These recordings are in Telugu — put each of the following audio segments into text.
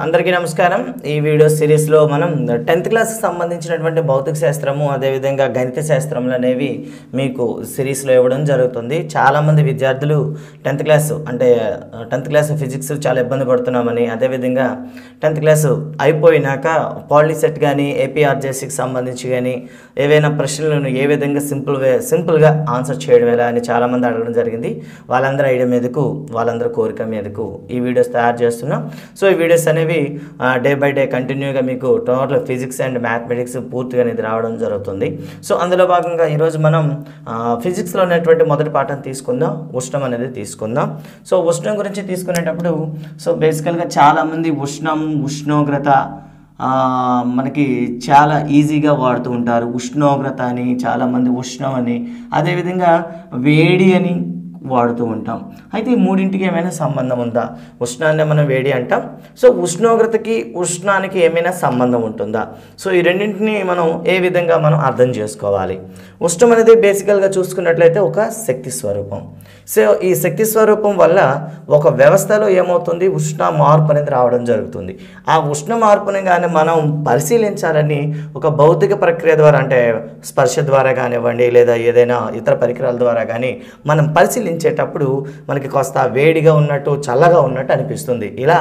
అందరికీ నమస్కారం। ఈ వీడియో సిరీస్ లో మనం 10th క్లాస్ కి సంబంధించినటువంటి భౌతిక శాస్త్రము అదే విధంగా గణిత శాస్త్రములు అనేవి మీకు సిరీస్ లో ఇవ్వడం జరుగుతుంది। చాలా మంది విద్యార్థులు 10th క్లాస్ అంటే 10th క్లాస్ ఫిజిక్స్ చాలా ఇబ్బంది పడుతున్నామని అదే విధంగా 10th క్లాస్ అయిపోయినాక పాలిసెట్ గాని ఏపీఆర్జేసీ కి సంబంధించి గాని ఏవైనా ప్రశ్నలను ఏ విధంగా సింపుల్ గా ఆన్సర్ చేయడం ఎలా అని చాలా మంది అడగడం జరిగింది। వాళ్ళందరి ఐడియా మీదకు వాళ్ళందరి కోరిక మీదకు ఈ వీడియోస్ తయారు చేస్తున్నాం। సో ఈ వీడియోస్ అనేవి డే బై డే కంటిన్యూగా మీకు టోటల్ ఫిజిక్స్ అండ్ మ్యాథమెటిక్స్ పూర్తిగా అనేది రావడం జరుగుతుంది। సో అందులో భాగంగా ఈరోజు మనం ఫిజిక్స్లో ఉన్నటువంటి మొదటి పాఠం తీసుకుందాం, ఉష్ణం అనేది తీసుకుందాం। సో ఉష్ణం గురించి తీసుకునేటప్పుడు సో బేసికల్గా చాలామంది ఉష్ణోగ్రత మనకి చాలా ఈజీగా వాడుతూ ఉంటారు। ఉష్ణోగ్రత అని చాలామంది ఉష్ణం అని అదేవిధంగా వేడి అని వాడుతూ ఉంటాం। అయితే ఈ మూడింటికి ఏమైనా సంబంధం ఉందా? ఉష్ణాన్ని మనం వేడి అంటాం, సో ఉష్ణోగ్రతకి ఉష్ణానికి ఏమైనా సంబంధం ఉంటుందా? సో ఈ రెండింటిని మనం ఏ విధంగా మనం అర్థం చేసుకోవాలి? ఉష్ణం అనేది బేసికల్గా చూసుకున్నట్లయితే ఒక శక్తి స్వరూపం। సో ఈ శక్తి స్వరూపం వల్ల ఒక వ్యవస్థలో ఏమవుతుంది, ఉష్ణ మార్పు అనేది రావడం జరుగుతుంది। ఆ ఉష్ణ మార్పుని కానీ మనం పరిశీలించాలని ఒక భౌతిక ప్రక్రియ ద్వారా అంటే స్పర్శ ద్వారా కానివ్వండి లేదా ఏదైనా ఇతర పరికరాల ద్వారా కానీ మనం పరిశీలించేటప్పుడు మనకి కాస్త వేడిగా ఉన్నట్టు చల్లగా ఉన్నట్టు అనిపిస్తుంది। ఇలా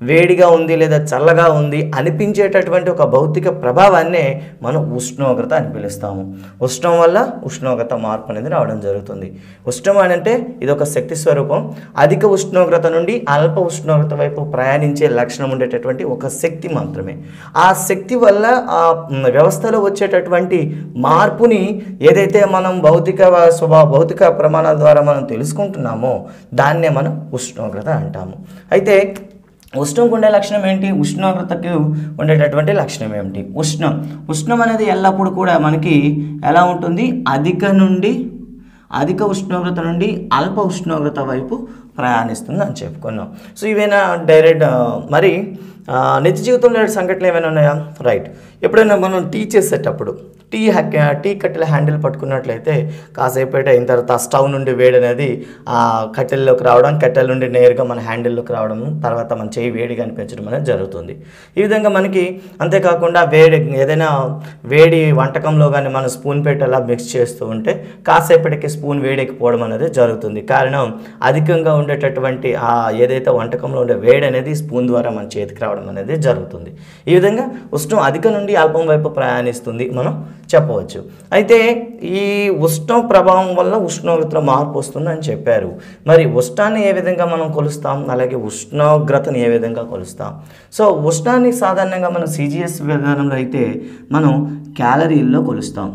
వేడిగా ఉంది లేదా చల్లగా ఉంది అనిపించేటటువంటి ఒక భౌతిక ప్రభావాన్నే మనం ఉష్ణోగ్రత అని పిలుస్తాము। ఉష్ణం వల్ల ఉష్ణోగ్రత మార్పు అనేది రావడం జరుగుతుంది। ఉష్ణం అంటే ఇది ఒక శక్తి స్వరూపం, అధిక ఉష్ణోగ్రత నుండి అల్ప ఉష్ణోగ్రత వైపు ప్రయాణించే లక్షణం ఉండేటటువంటి ఒక శక్తి మాత్రమే। ఆ శక్తి వల్ల ఆ వ్యవస్థలో వచ్చేటటువంటి మార్పుని ఏదైతే మనం భౌతిక ప్రమాణాల ద్వారా మనం తెలుసుకుంటున్నామో దాన్నే మనం ఉష్ణోగ్రత అంటాము। అయితే ఉష్ణంకు ఉండే లక్షణం ఏంటి, ఉష్ణోగ్రతకు ఉండేటటువంటి లక్షణం ఏమిటి? ఉష్ణం అనేది ఎల్లప్పుడూ కూడా మనకి ఎలా ఉంటుంది, అధిక ఉష్ణోగ్రత నుండి అల్ప ఉష్ణోగ్రత వైపు ప్రయాణిస్తుంది అని చెప్పుకున్నాం। సో ఇవైనా డైరెక్ట్ మరి నిత్య జీవితంలో సంఘటనలు ఏమైనా ఉన్నాయా? రైట్, ఎప్పుడైనా మనం టీ చేసేటప్పుడు టీ కట్టెల హ్యాండిల్ పట్టుకున్నట్లయితే కాసేపు అయిన తర్వాత స్టవ్ నుండి వేడి అనేది ఆ కట్టెల్లోకి రావడం, కట్టెల నుండి నేరుగా మన హ్యాండిల్లోకి రావడం, తర్వాత మన చేయి వేడిగా అనిపించడం అనేది జరుగుతుంది। ఈ విధంగా మనకి అంతేకాకుండా ఏదైనా వేడి వంటకంలో కానీ మనం స్పూన్ పెట్టి అలా మిక్స్ చేస్తూ ఉంటే కాసేపటికి స్పూన్ వేడెక్కిపోవడం అనేది జరుగుతుంది। కారణం అధికంగా ఉండేటటువంటి ఏదైతే వంటకంలో ఉండే వేడి అనేది స్పూన్ ద్వారా మన చేతికి రావడం అనేది జరుగుతుంది। ఈ విధంగా ఉష్ణం అధిక నుండి అల్పం వైపు ప్రయాణిస్తుంది మనం చెప్పవచ్చు। అయితే ఈ ఉష్ణ ప్రభావం వల్ల ఉష్ణోగ్రతలో మార్పు వస్తుందని చెప్పారు। మరి ఉష్ణాన్ని ఏ విధంగా మనం కొలుస్తాం, అలాగే ఉష్ణోగ్రతని ఏ విధంగా కొలుస్తాం? సో ఉష్ణాన్ని సాధారణంగా మనం CGS విధానంలో అయితే మనం క్యాలరీల్లో కొలుస్తాం,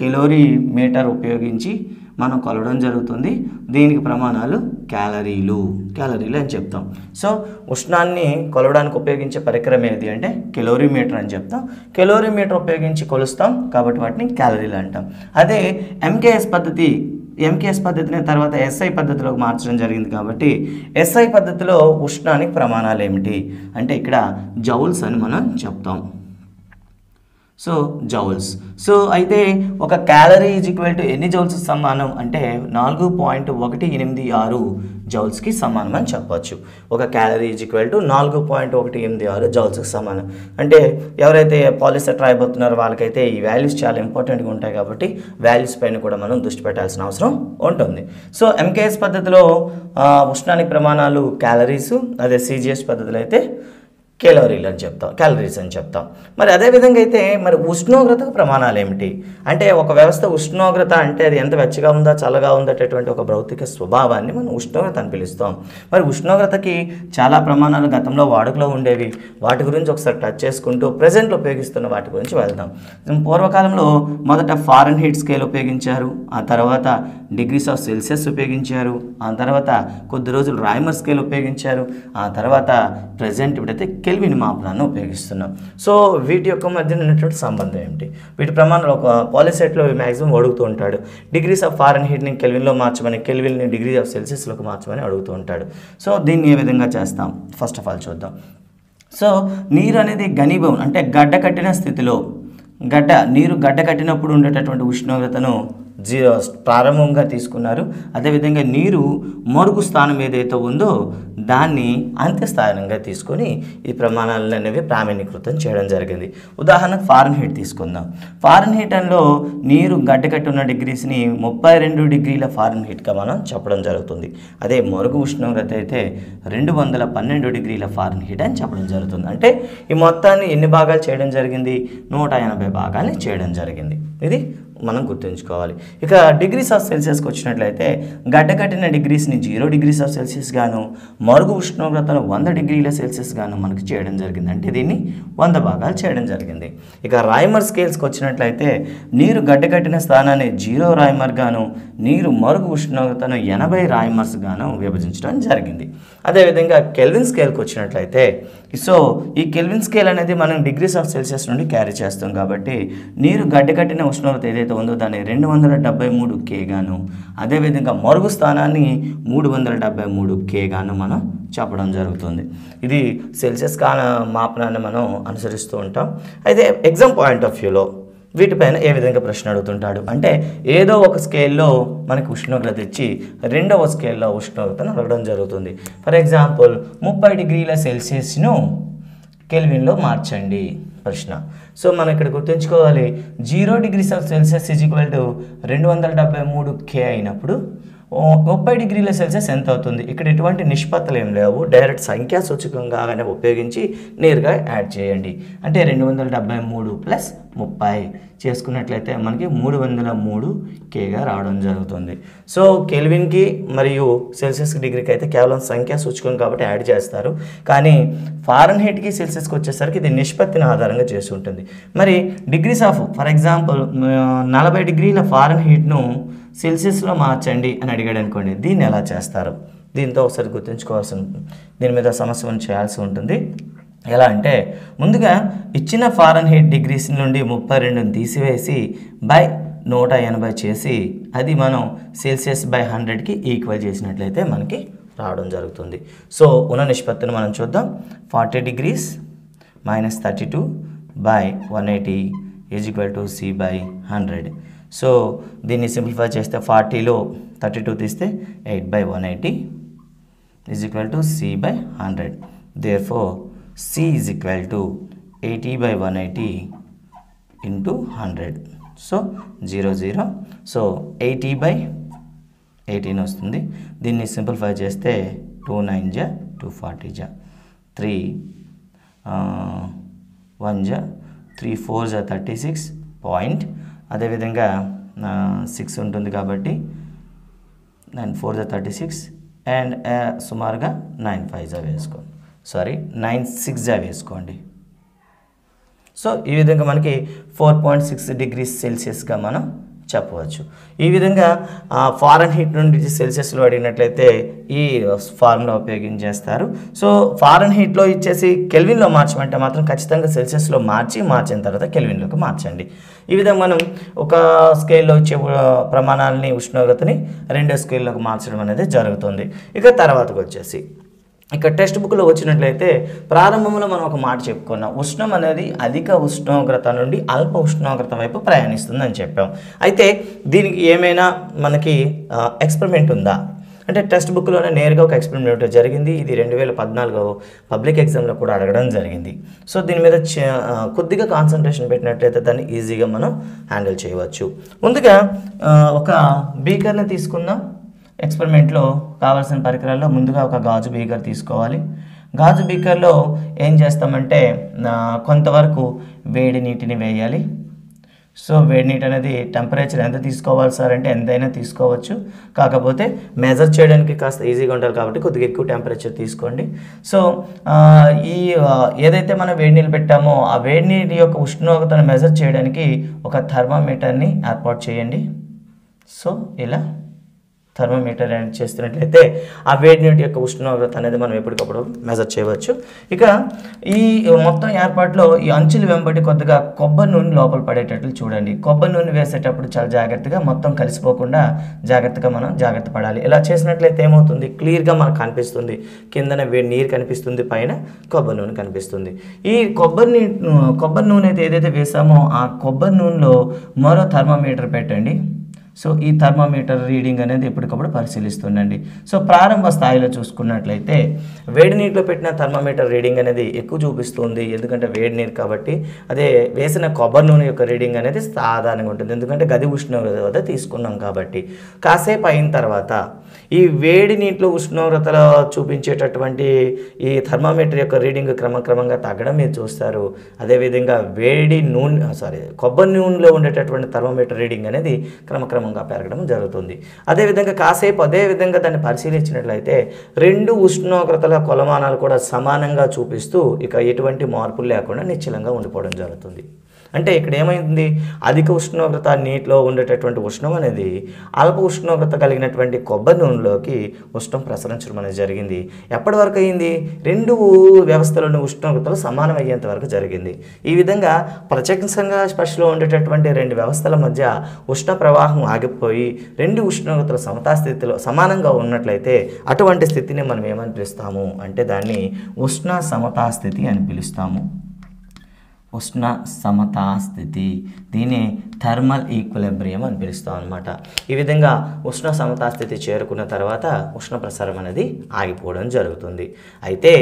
కెలోరీమీటర్ ఉపయోగించి మనం కొలవడం జరుగుతుంది। దీనికి ప్రమాణాలు క్యాలరీలు అని చెప్తాం। సో ఉష్ణాన్ని కొలవడానికి ఉపయోగించే పరికరం ఏది అంటే కెలోరీమీటర్ అని చెప్తాం। కెలోరీమీటర్ ఉపయోగించి కొలుస్తాం కాబట్టి వాటిని క్యాలరీలు అంటాం। అదే ఎంకేఎస్ పద్ధతిని తర్వాత SI పద్ధతిలోకి మార్చడం జరిగింది కాబట్టి SI పద్ధతిలో ఉష్ణానికి ప్రమాణాలు ఏమిటి అంటే ఇక్కడ జౌల్స్ అని మనం చెప్తాం। సో జౌల్స్, సో అయితే ఒక క్యాలరీ ఈజ్ ఈక్వల్ టు ఎన్ని జౌల్స్ సమానం అంటే 4.186 జౌల్స్కి సమానం అని చెప్పవచ్చు। ఒక క్యాలరీ ఈజ్ ఈక్వల్ టు 4.186 జౌల్స్కి సమానం। అంటే ఎవరైతే పాలిసెట్ రాయబోతున్నారో వాళ్ళకైతే ఈ వాల్యూస్ చాలా ఇంపార్టెంట్గా ఉంటాయి కాబట్టి వాల్యూస్ పైన కూడా మనం దృష్టి పెట్టాల్సిన అవసరం ఉంటుంది। సో MKS పద్ధతిలో ఉష్ణానికి ప్రమాణాలు క్యాలరీస్, అదే CGS పద్ధతిలో అయితే క్యాలరీస్ అని చెప్తాం। మరి అదేవిధంగా అయితే మరి ఉష్ణోగ్రతకు ప్రమాణాలు ఏమిటి అంటే ఒక వ్యవస్థ ఉష్ణోగ్రత అంటే అది ఎంత వెచ్చగా ఉందా చల్లగా ఉందనేటువంటి ఒక భౌతిక స్వభావాన్ని మనం ఉష్ణోగ్రత అని పిలుస్తాం। మరి ఉష్ణోగ్రతకి చాలా ప్రమాణాలు గతంలో వాడుకలో ఉండేవి, వాటి గురించి ఒకసారి టచ్ చేసుకుంటూ ప్రజెంట్లో ఉపయోగిస్తున్న వాటి గురించి వెళ్దాం। పూర్వకాలంలో మొదట ఫారెన్హీట్ స్కేల్ ఉపయోగించారు, ఆ తర్వాత డిగ్రీస్ ఆఫ్ సెల్సియస్ ఉపయోగించారు, ఆ తర్వాత కొద్ది రోజులు రాయమర్ స్కేల్ ఉపయోగించారు, ఆ తర్వాత ప్రజెంట్ ఇప్పుడైతే కెల్విన్ మాపనాన్ని ఉపయోగిస్తున్నాం। సో వీటి యొక్క మధ్య ఉన్నటువంటి సంబంధం ఏమిటి? వీటి ప్రమాణాలు ఒక పాలిసెట్లో మ్యాక్సిమం అడుగుతూ ఉంటాడు, డిగ్రీస్ ఆఫ్ ఫారెన్హీట్ని కెల్విన్లో మార్చమని, కెల్విన్ని డిగ్రీ ఆఫ్ సెల్సియస్లోకి మార్చమని అడుగుతూ ఉంటాడు। సో దీన్ని ఏ విధంగా చేస్తాం ఫస్ట్ ఆఫ్ ఆల్ చూద్దాం। సో నీరు అనేది ఘనీభవనం అంటే గడ్డ కట్టిన స్థితిలో నీరు గడ్డ కట్టినప్పుడు ఉండేటటువంటి ఉష్ణోగ్రతను ప్రారంభంగా తీసుకున్నారు. అదేవిధంగా నీరు మరుగు స్థానం ఏదైతే ఉందో దాన్ని అంత్యస్థానంగా తీసుకొని ఈ ప్రమాణాలను అనేవి ప్రామాణీకృతం చేయడం జరిగింది. ఉదాహరణకు ఫారెన్హీట్ తీసుకుందాం. ఫారెన్హీట్లో నీరు గడ్డకట్టి ఉన్న డిగ్రీస్ని 32 డిగ్రీల ఫారెన్హీట్గా మనం చెప్పడం జరుగుతుంది. అదే మరుగు ఉష్ణోగ్రత అయితే 212 డిగ్రీల ఫారెన్హీట్ అని చెప్పడం జరుగుతుంది. అంటే ఈ మొత్తాన్ని ఎన్ని భాగాలు చేయడం జరిగింది? 180 భాగాల్ని చేయడం జరిగింది. ఇది మనం గుర్తుంచుకోవాలి. ఇక డిగ్రీస్ ఆఫ్ సెల్సియస్కి వచ్చినట్లయితే గడ్డకట్టిన డిగ్రీస్ని 0 డిగ్రీస్ ఆఫ్ సెల్సియస్ గాను మరుగు ఉష్ణోగ్రతను 100 డిగ్రీల సెల్సియస్ గాను మనకు చేయడం జరిగింది. అంటే దీన్ని 100 భాగాలు చేయడం జరిగింది. ఇక రాయ్మర్ స్కేల్స్కి వచ్చినట్లయితే నీరు గడ్డకట్టిన స్థానాన్ని 0 రాయ్మర్ గాను నీరు మరుగు ఉష్ణోగ్రతను 80 రాయ్మర్స్ గాను విభజించడం జరిగింది. అదేవిధంగా కెల్విన్ స్కేల్కి వచ్చినట్లయితే ఈ కెల్విన్ స్కేల్ అనేది మనం డిగ్రీస్ ఆఫ్ సెల్సియస్ నుండి క్యారీ చేస్తాం కాబట్టి నీరు గడ్డకట్టిన ఉష్ణోగ్రత ఏదైతే ఉందో దాన్ని 273 K గాను అదేవిధంగా మరుగు స్థానాన్ని 373 K గాను మనం చెప్పడం జరుగుతుంది. ఇది సెల్సియస్ మాపనాన్ని మనం అనుసరిస్తూ ఉంటాం. అయితే ఎగ్జామ్ పాయింట్ ఆఫ్ వ్యూలో వీటిపైన ఏ విధంగా ప్రశ్న అడుగుతుంటాడు అంటే ఏదో ఒక స్కేల్లో మనకి ఉష్ణోగ్రత ఇచ్చి రెండవ స్కేల్లో ఉష్ణోగ్రతను అడగడం జరుగుతుంది. ఫర్ ఎగ్జాంపుల్ 30 డిగ్రీల సెల్సియస్ను కెల్విన్లో మార్చండి ప్రశ్న. సో మనం ఇక్కడ గుర్తుంచుకోవాలి 0 degrees of Celsius is equal to 273 K అయినప్పుడు 30 డిగ్రీల సెల్సియస్ ఎంత అవుతుంది? ఇక్కడ ఎటువంటి నిష్పత్తులు ఏం లేవు, డైరెక్ట్ సంఖ్యా సూచకంగానే ఉపయోగించి నేరుగా యాడ్ చేయండి. అంటే 273 ప్లస్ 30 చేసుకున్నట్లయితే మనకి 303 Kగా రావడం జరుగుతుంది. సో కెల్విన్కి మరియు సెల్సియస్ డిగ్రీకి అయితే కేవలం సంఖ్యా సూచకం కాబట్టి యాడ్ చేస్తారు. కానీ ఫారెన్హీట్కి సెల్సియస్కి వచ్చేసరికి ఇది నిష్పత్తిని ఆధారంగా చేసి ఉంటుంది. మరి డిగ్రీస్ ఆఫ్ ఫర్ ఎగ్జాంపుల్ 40 డిగ్రీల ఫారెన్హీట్ను సెల్సియస్లో మార్చండి అని అడిగాడు అనుకోండి, దీన్ని ఎలా చేస్తారు? దీంతో ఒకసారి గుర్తుంచుకోవాల్సి ఉంటుంది, దీని మీద సమస్యను చేయాల్సి ఉంటుంది. ఎలా అంటే ముందుగా ఇచ్చిన ఫారెన్హీట్ డిగ్రీస్ నుండి 32ని తీసివేసి బై 180 చేసి అది మనం సెల్సియస్ బై 100కి ఈక్వల్ చేసినట్లయితే మనకి రావడం జరుగుతుంది. సో ఉన్న నిష్పత్తిని మనం చూద్దాం. 40 degrees minus 32 by 180 is equal to C by 100. So దీన్ని సింప్లిఫై చేస్తే 40లో 32 తీస్తే 8 by 180 is equal to C by 100. Therefore C is equal to 80 by 180 into 100. So 0 0. So 80 by 18 వస్తుంది. దీన్ని సింప్లిఫై చేస్తే 2 9 జా 240 జా 3 1 జా 3 4 జా 36 పాయింట్. అదేవిధంగా 6 ఉంటుంది కాబట్టి 9 4 జా 36 అండ్ సుమారుగా 9 5 జా వేసుకోండి, 9 6 జా వేసుకోండి. సో ఈ విధంగా మనకి 4.6 డిగ్రీస్ సెల్సియస్గా మనం చెప్పవచ్చు. ఈ విధంగా ఫారెన్హీట్ నుండి సెల్సియస్లో అడిగినట్లయితే ఈ ఫార్ములా ఉపయోగించేస్తారు. సో ఫారెన్హీట్లో ఇచ్చేసి కెల్విన్లో మార్చమంటే మాత్రం ఖచ్చితంగా సెల్సియస్లో మార్చిన తర్వాత కెల్విన్లోకి మార్చండి. ఈ విధంగా మనం ఒక స్కేల్లో ఇచ్చే ప్రమాణాలని ఉష్ణోగ్రతని రెండో స్కేల్లోకి మార్చడం అనేది జరుగుతుంది. ఇక తర్వాతకు వచ్చేసి ఇక టెక్స్ట్ బుక్లో వచ్చినట్లయితే ప్రారంభంలో మనం ఒక మాట చెప్పుకున్నాం, ఉష్ణం అనేది అధిక ఉష్ణోగ్రత నుండి అల్ప ఉష్ణోగ్రత వైపు ప్రయాణిస్తుందని చెప్పాం. అయితే దీనికి ఏమైనా మనకి ఎక్స్పెరిమెంట్ ఉందా అంటే టెక్స్ట్ బుక్లోనే నేరుగా ఒక ఎక్స్పెరిమెంట్ జరిగింది. ఇది 2014 పబ్లిక్ ఎగ్జామ్లో కూడా అడగడం జరిగింది. సో దీని మీద కొద్దిగా కాన్సన్ట్రేషన్ పెట్టినట్లయితే దాన్ని ఈజీగా మనం హ్యాండిల్ చేయవచ్చు. ముందుగా ఒక బీకర్ని తీసుకుందాం. ఎక్స్పెరిమెంట్లో కావాల్సిన పరికరాల్లో ముందుగా ఒక గాజు బీకర్ తీసుకోవాలి. గాజు బీకర్లో ఏం చేస్తామంటే కొంతవరకు వేడి నీటిని వేయాలి. సో వేడి నీటి అనేది టెంపరేచర్ ఎంత తీసుకోవాలి సార్ అంటే ఎంతైనా తీసుకోవచ్చు, కాకపోతే మెజర్ చేయడానికి కాస్త ఈజీగా ఉండాలి కాబట్టి కొద్దిగా ఎక్కువ టెంపరేచర్ తీసుకోండి. సో ఏదైతే మనం వేడి నీళ్ళు పెట్టామో ఆ వేడి నీటి యొక్క ఉష్ణోగ్రతను మెజర్ చేయడానికి ఒక థర్మామీటర్ని ఏర్పాటు చేయండి. సో ఇలా థర్మోమీటర్ అనేది చేస్తున్నట్లయితే ఆ వేడి నీటి యొక్క ఉష్ణోగ్రత అనేది మనం ఎప్పటికప్పుడు మెజర్ చేయవచ్చు. ఇక ఈ మొత్తం ఏర్పాటులో ఈ అంచులు వెంబడి కొద్దిగా కొబ్బరి నూనె లోపల పడేటట్లు చూడండి. కొబ్బరి నూనె వేసేటప్పుడు చాలా జాగ్రత్తగా మొత్తం కలిసిపోకుండా జాగ్రత్తగా మనం జాగ్రత్త పడాలి. ఇలా చేసినట్లయితే ఏమవుతుంది, క్లియర్గా మనకు కనిపిస్తుంది, కిందన వేడి నీరు కనిపిస్తుంది, పైన కొబ్బరి నూనె కనిపిస్తుంది. ఈ కొబ్బరి నూనె అయితే ఏదైతే వేసామో ఆ కొబ్బరి నూనెలో మరో థర్మోమీటర్ పెట్టండి. సో ఈ థర్మోమీటర్ రీడింగ్ అనేది ఎప్పటికప్పుడు పరిశీలిస్తుండండి. సో ప్రారంభ స్థాయిలో చూసుకున్నట్లయితే వేడి నీటిలో పెట్టిన థర్మోమీటర్ రీడింగ్ అనేది ఎక్కువ చూపిస్తుంది, ఎందుకంటే వేడి నీరు కాబట్టి. అదే వేసిన కొబ్బరి నూనె యొక్క రీడింగ్ అనేది సాధారణంగా ఉంటుంది, ఎందుకంటే గది ఉష్ణోగ్రత వద్ద తీసుకున్నాం కాబట్టి. కాసేపు అయిన తర్వాత ఈ వేడి నీటిలో ఉష్ణోగ్రతలో చూపించేటటువంటి ఈ థర్మోమీటర్ యొక్క రీడింగ్ క్రమక్రమంగా తగ్గడం మీరు చూస్తారు. అదేవిధంగా కొబ్బరి నూనెలో ఉండేటటువంటి థర్మోమీటర్ రీడింగ్ అనేది క్రమక్రమంగా పెరగడం జరుగుతుంది. అదేవిధంగా కాసేపు అదేవిధంగా దాన్ని పరిశీలించినట్లయితే రెండు ఉష్ణోగ్రతల కొలమానాలు కూడా సమానంగా చూపిస్తూ ఇక ఎటువంటి మార్పులు లేకుండా నిశ్చలంగా ఉండిపోవడం జరుగుతుంది. అంటే ఇక్కడ ఏమైంది, అధిక ఉష్ణోగ్రత నీటిలో ఉండేటటువంటి ఉష్ణం అనేది అల్ప ఉష్ణోగ్రత కలిగినటువంటి కొబ్బరి నూనెలోకి ఉష్ణం ప్రసరించడం అనేది జరిగింది. ఎప్పటి వరకు అయింది, రెండు వ్యవస్థలోని ఉష్ణోగ్రతలు సమానం అయ్యేంత వరకు జరిగింది. ఈ విధంగా ప్రత్యక్షంగా స్పర్శలో ఉండేటటువంటి రెండు వ్యవస్థల మధ్య ఉష్ణ ప్రవాహం ఆగిపోయి రెండు ఉష్ణోగ్రతలు సమతాస్థితిలో సమానంగా ఉన్నట్లయితే అటువంటి స్థితిని మనం ఏమని పిలుస్తాము అంటే దాన్ని ఉష్ణ సమతాస్థితి అని పిలుస్తాము. ఉష్ణ సమతాస్థితి, దీన్ని థర్మల్ ఈక్విలిబ్రియం అని పిలుస్తాం అనమాట. ఈ విధంగా ఉష్ణ సమతాస్థితి చేరుకున్న తర్వాత ఉష్ణ ప్రసారం అనేది ఆగిపోవడం జరుగుతుంది. అయితే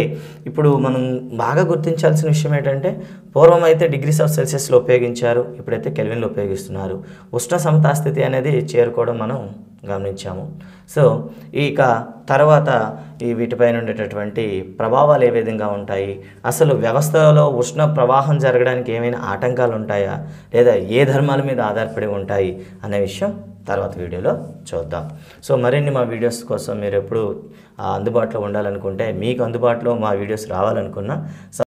ఇప్పుడు మనం బాగా గుర్తించాల్సిన విషయం ఏంటంటే, పూర్వం అయితే డిగ్రీస్ ఆఫ్ సెల్సియస్లో ఉపయోగించారు, ఇప్పుడైతే కెల్విన్లో ఉపయోగిస్తున్నారు. ఉష్ణ సమతాస్థితి అనేది చేరుకోవడం మనం గమనించాము. సో ఇక తర్వాత ఈ వీటిపైన ఉండేటటువంటి ప్రభావాలు ఏ విధంగా ఉంటాయి, అసలు వ్యవస్థలో ఉష్ణ ప్రవాహం జరగడానికి ఏమైనా ఆటంకాలు ఉంటాయా, లేదా ఏ ధర్మాల మీద ఆధారపడి ఉంటాయి అనే విషయం తర్వాత వీడియోలో చూద్దాం. సో మరిన్ని మా వీడియోస్ కోసం మీరు ఎప్పుడు అందుబాటులో ఉండాలనుకుంటే, మీకు అందుబాటులో మా వీడియోస్ రావాలనుకున్నా